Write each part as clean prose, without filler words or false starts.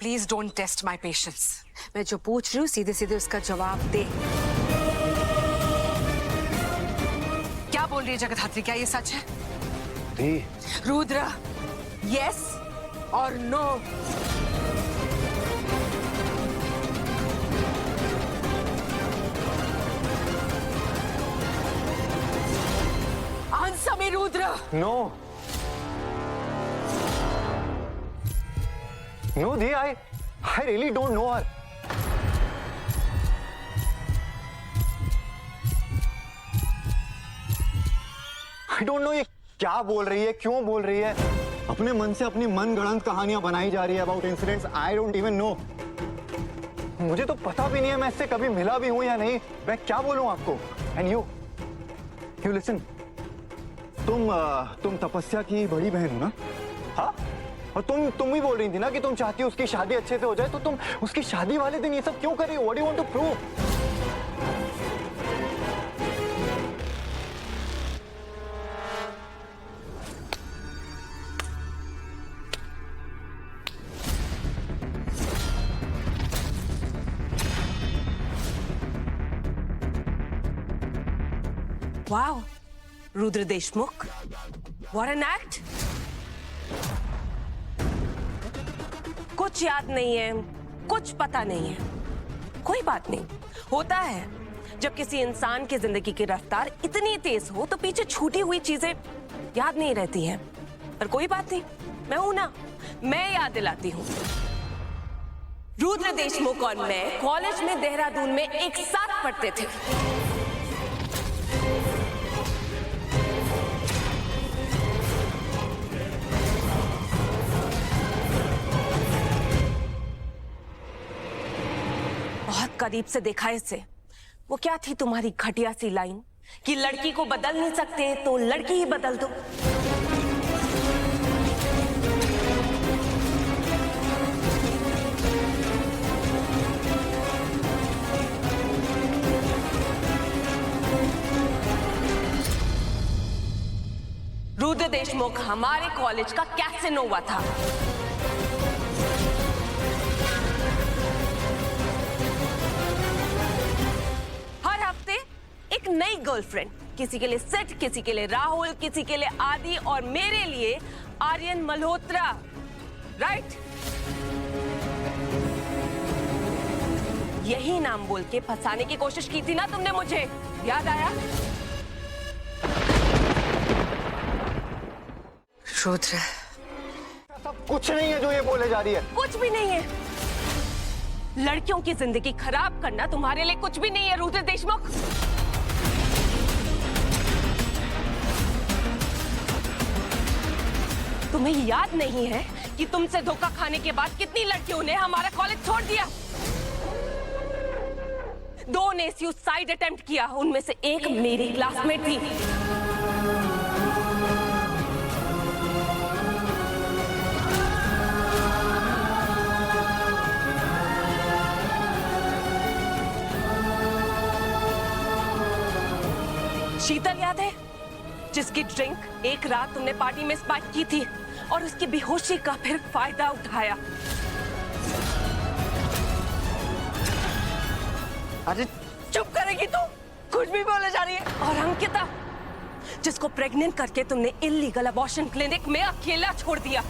Please don't test my patience. मैं जो पूछ रही हूँ सीधे सीधे उसका जवाब दे। क्या बोल रही है जगधात्री, क्या ये सच है? रुद्र, यस और no? Answer me Rudra. No no दी, I really don't know her. I don't know ये क्या बोल रही है, क्यों बोल रही है। अपने मन से अपनी मन गढ़ंत कहानियां बनाई जा रही है about incidents I don't even know. मुझे तो पता भी नहीं है मैं इससे कभी मिला भी हूं या नहीं। मैं क्या बोलूं आपको। एंड यू लिसन, तुम तपस्या की बड़ी बहन हो ना? हाँ, और तुम ही बोल रही थी ना कि तुम चाहती हो उसकी शादी अच्छे से हो जाए, तो तुम उसकी शादी वाले दिन ये सब क्यों कर रही हो? What do you want to prove? Wow, Rudra Deshmukh, what an act. कुछ याद नहीं है, कुछ पता नहीं है, कोई बात नहीं। होता है जब किसी इंसान की जिंदगी की रफ्तार इतनी तेज हो तो पीछे छूटी हुई चीजें याद नहीं रहती हैं। पर कोई बात नहीं, मैं हूं ना, मैं याद दिलाती हूं। रुद्र देशमुख और मैं कॉलेज में देहरादून में एक साथ पढ़ते थे। बहुत करीब से देखा इसे। वो क्या थी तुम्हारी घटिया सी लाइन कि लड़की को बदल नहीं सकते तो लड़की ही बदल दो। रुद्र देशमुख हमारे कॉलेज का कैसेनोवा था। हर हफ्ते एक नई गर्लफ्रेंड, किसी के लिए सेट, किसी के लिए राहुल, किसी के लिए आदि और मेरे लिए आर्यन मल्होत्रा, राइट? यही नाम बोल के फंसाने की कोशिश की थी ना तुमने मुझे, याद आया? रुद्र, सब कुछ नहीं है जो ये बोले जा रही है। कुछ भी नहीं है। लड़कियों की जिंदगी खराब करना तुम्हारे लिए कुछ भी नहीं है रुद्र देशमुख। तुम्हें याद नहीं है कि तुमसे धोखा खाने के बाद कितनी लड़कियों ने हमारा कॉलेज छोड़ दिया? 2 ने सुसाइड अटेम्प्ट किया, उनमें से एक मेरी क्लासमेट थी। शीतल याद है, जिसकी ड्रिंक एक रात तुमने पार्टी में स्पाइक की थी और उसकी बेहोशी का फिर फायदा उठाया। अरे चुप करेगी तू? कुछ भी बोले जा रही है। और अंकिता, जिसको प्रेग्नेंट करके तुमने इलीगल अबॉर्शन क्लिनिक में अकेला छोड़ दिया।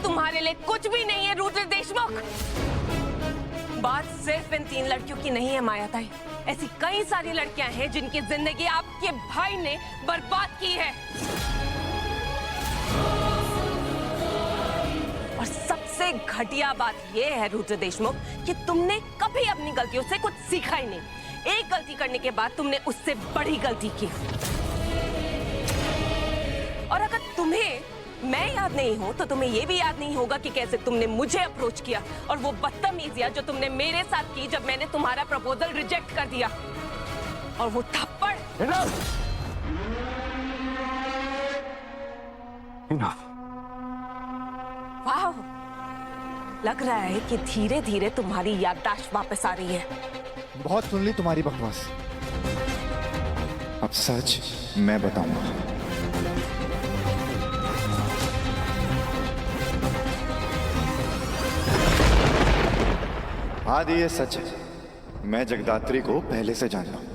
तुम्हारे लिए कुछ भी नहीं है रुद्र देशमुख। बात सिर्फ इन 3 लड़कियों की नहीं है मायाताई, ऐसी कई सारी लड़कियां हैं जिनकी जिंदगी आपके भाई ने बर्बाद की है। और सबसे घटिया बात यह है रुद्र देशमुख कि तुमने कभी अपनी गलतियों से कुछ सीखा ही नहीं। एक गलती करने के बाद तुमने उससे बड़ी गलती की। और अगर तुम्हें मैं याद नहीं हूं तो तुम्हें यह भी याद नहीं होगा कि कैसे तुमने मुझे अप्रोच किया और वो बदतमीजियां जो तुमने मेरे साथ की जब मैंने तुम्हारा प्रपोजल रिजेक्ट कर दिया। और वो थप्पड़। Enough. वाह, लग रहा है कि धीरे धीरे तुम्हारी याददाश्त वापस आ रही है। बहुत सुन ली तुम्हारी बकवास, अब सच मैं बताऊंगा। आदि ये सच है, मैं जगदात्री को पहले से जानता हूं।